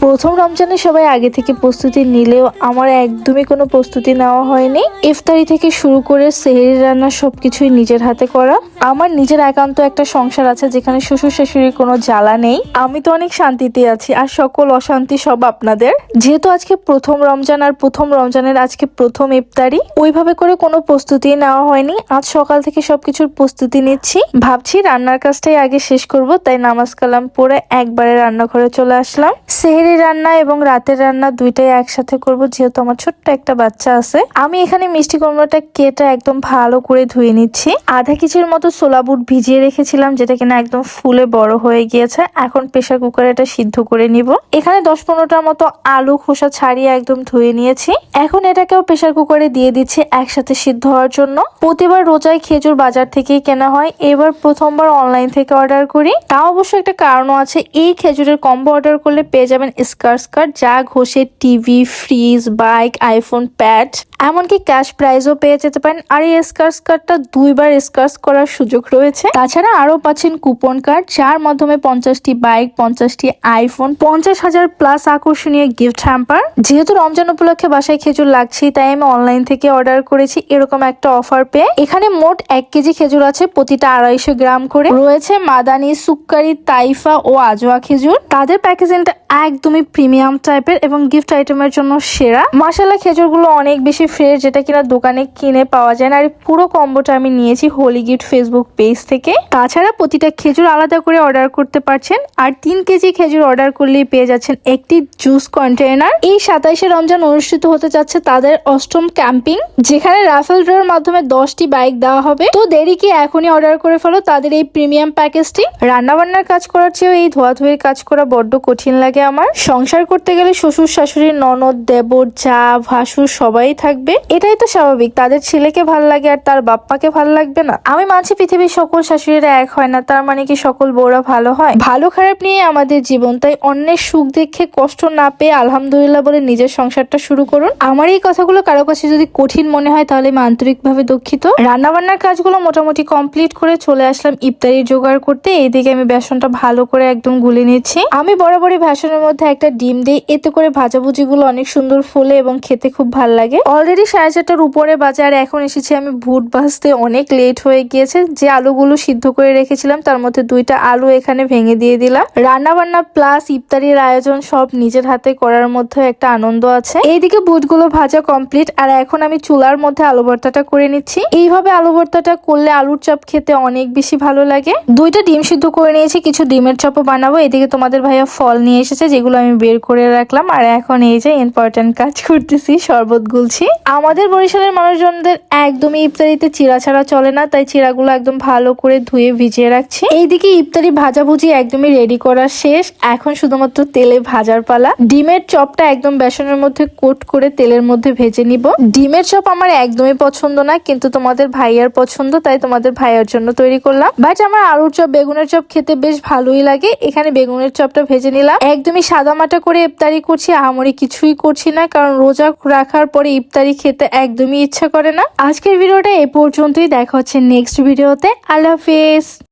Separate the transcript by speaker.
Speaker 1: প্রথম রমজানে সবাই আগে থেকে প্রস্তুতি নিলেও আমার একদমই কোনো প্রস্তুতি নেওয়া হয়নি। ইফতারি থেকে শুরু করে সেহরি রান্না সবকিছুই নিজের হাতে করা। আমার নিজের একান্ত একটা সংসার আছে যেখানে শ্বশুর শাশুড়ির কোনো জ্বালা নেই। আমি তো অনেক শান্তিতে আছি, আর সকল অশান্তি সব আপনাদের। যেহেতু আজকে প্রথম রমজান, আর প্রথম রমজানের আজকে প্রথম ইফতারি, ওইভাবে করে কোনো প্রস্তুতি নেওয়া হয়নি। আজ সকাল থেকে সবকিছুর প্রস্তুতি নিচ্ছি। ভাবছি রান্নার কাজটাই আগে শেষ করব, তাই নামাজ কালাম পড়ে একবারে রান্নাঘরে চলে আসলাম। সেহরি রান্না এবং রাতের রান্না দুইটাই একসাথে করব, যেহেতু আমার ছোট্ট একটা বাচ্চা আছে। আমি এখানে মিষ্টি কুমড়োটা কেটে একদম ভালো করে ধুয়ে নিচ্ছি। আধা কেজির মতো ছোলা বুট ভিজিয়ে রেখেছিলাম, যেটা কিনা একদম ফুলে বড় হয়ে গিয়েছে। এখন প্রেসার কুকারে এটা সিদ্ধ করে নিব। এখানে 10-15টার মতো আলু খোসা ছাড়িয়ে একদম ধুয়ে নিয়েছি। এখন এটাকেও প্রেসার কুকারে দিয়ে দিচ্ছি একসাথে সিদ্ধ হওয়ার জন্য। প্রতিবার রোজায় খেজুর বাজার থেকেই কেনা হয়, এবার প্রথমবার অনলাইন থেকে অর্ডার করি। তাও অবশ্য একটা কারণও আছে। এই খেজুরের কম্বো অর্ডার করলে পেয়ে যাবেন স্কার্ট যা ঘষে TV, fridge, bike, iPhone, pad, এমনকি ক্যাশ প্রাইজও পেয়ে যেতে পারেন। আর এই স্কার্টটা 2বার স্কার্চ করার সুযোগ রয়েছে। তাছাড়া আরো পাচ্ছেন কুপন কার্ড, যার মাধ্যমে 50টি বাইক, 50টি আইফোন, 50,000 প্লাস আকর্ষণীয় গিফট হ্যাম্পার। যেহেতু রমজান উপলক্ষে বাসায় খেজুর লাগছেই, তাই আমি অনলাইন থেকে অর্ডার করেছি এরকম একটা অফার পেয়ে। এখানে মোট 1 কেজি খেজুর আছে, প্রতিটা 250 গ্রাম করে। রয়েছে মাদানি, সুক্কারি, তাইফা ও আজোয়া খেজুর। তাদের প্যাকেজিংটা একদমই প্রিমিয়াম টাইপের এবং গিফট আইটেমের জন্য সেরা। মাশাআল্লাহ, খেজুরগুলো অনেক বেশি ফ্রেশ, যেটা কিনা দোকানে কিনে পাওয়া যায় না। আর পুরো কম্বোটা আমি নিয়েছি হোলি গিফট ফেসবুক পেজ থেকে। তাছাড়া প্রতিটা খেজুর আলাদা করে অর্ডার করতে পারছেন, আর 3 কেজি খেজুর অর্ডার করলেই পেয়ে যাচ্ছেন একটি জুস কন্টেইনার। এই 27শে রমজান অনুষ্ঠিত হতে যাচ্ছে তাদের 8ম ক্যাম্পিং, যেখানে রাফেল ড্রর মাধ্যমে 10টি বাইক দেওয়া হবে। তো দেরি কি, এখনই অর্ডার করে ফেলো তাদের এই প্রিমিয়াম প্যাকেজটি। রান্না বান্নার কাজ করার চেয়েও এই ধোয়াধুয়ির কাজ করা বড্ড কঠিন লাগে আমার। সংসার করতে গেলে শ্বশুর শাশুড়ি, ননদ, দেবর, যা, ভাসুর সবাই থাকবে, এটাই তো স্বাভাবিক। তাদের ছেলেকে ভাল লাগে আর তার বাপ্পাকে ভাল লাগবে না? আমি মানছি পৃথিবীর সকল শাশুড়িরা এক হয় না, তার মানে কি সকল বউরা ভালো হয়? ভালো খারাপ নিয়ে আমাদের জীবন, তাই অন্যের সুখ দেখে কষ্ট না পেয়ে আলহামদুলিল্লাহ বলে নিজের সংসারটা শুরু করুন। আমার এই কথাগুলো কারো কাছে যদি কঠিন মনে হয়, তাহলে আমি আন্তরিকভাবে দুঃখিত। রান্না বান্নার কাজগুলো মোটামুটি কমপ্লিট করে চলে আসলাম ইফতারির জোগাড় করতে। এইদিকে আমি বেসনটা ভালো করে একদম গুলে নিচ্ছি। আমি বরাবরই বেসনের মধ্যে একটা ডিম দিই, এতে করে ভাজাভুজিগুলো অনেক সুন্দর ফোলে এবং খেতে খুব ভালো লাগে। অলরেডি 4:30টার উপরে বাজে, আর এখন এসেছি আমি ভুট ভাজতে। অনেক লেট হয়ে গিয়েছে। যে আলুগুলো সিদ্ধ করে রেখেছিলাম তার মধ্যে 2টা আলু এখানে ভেঙে দিয়ে দিলাম। রান্না বান্না প্লাস ইফতারির আয়োজন সব নিজের হাতে করার মধ্যে একটা আনন্দ আছে। এইদিকে বুটগুলো ভাজা কমপ্লিট, আর এখন আমি চুলার মধ্যে আলু ভর্তাটা করে নিচ্ছি। এইভাবে আলু ভর্তাটা করলে আলুর চপ খেতে অনেক বেশি ভালো লাগে। 2টা ডিম সিদ্ধ করে নিয়েছি, কিছু ডিমের চপও বানাবো। এদিকে তোমাদের ভাইয়া ফল নিয়ে এসেছে, যেগুলো আমি বের করে রাখলাম। আর এখন এই যে ইম্পর্টেন্ট কাজ করতেছি, শরবত গুলছি। আমাদের বরিশালের মানুষজনদের একদমই ইফতারিতে চিড়া ছাড়া চলে না, তাই চিড়াগুলো একদম ভালো করে ধুয়ে ভিজিয়ে রাখছি। এইদিকে ইফতারি ভাজাভুজি একদমই রেডি করা শেষ, এখন শুধুমাত্র তেলে ভাজার পালা। ডিমের চপটা একদম বেসনের মধ্যে কোট করে তেলের মধ্যে ভেজে নিব। ডিমের চপ আমার একদমই পছন্দ না, কিন্তু তোমাদের ভাইয়ার পছন্দ, তাই তোমাদের ভাইয়ার জন্য তৈরি করলাম। বাট আমার আলুর চপ, বেগুনের চপ খেতে বেশ ভালোই লাগে। এখানে বেগুনের চপটা ভেজে নিলাম। একদমই সাদামাটা করে ইফতারি করছি, আহামরি কিছুই করছি না, কারণ রোজা রাখার পরে ইফতারি খেতে একদমই ইচ্ছা করে না। আজকের ভিডিওটা এ পর্যন্তই, দেখা হচ্ছে নেক্সট ভিডিওতে। আল্লাহ হাফেজ।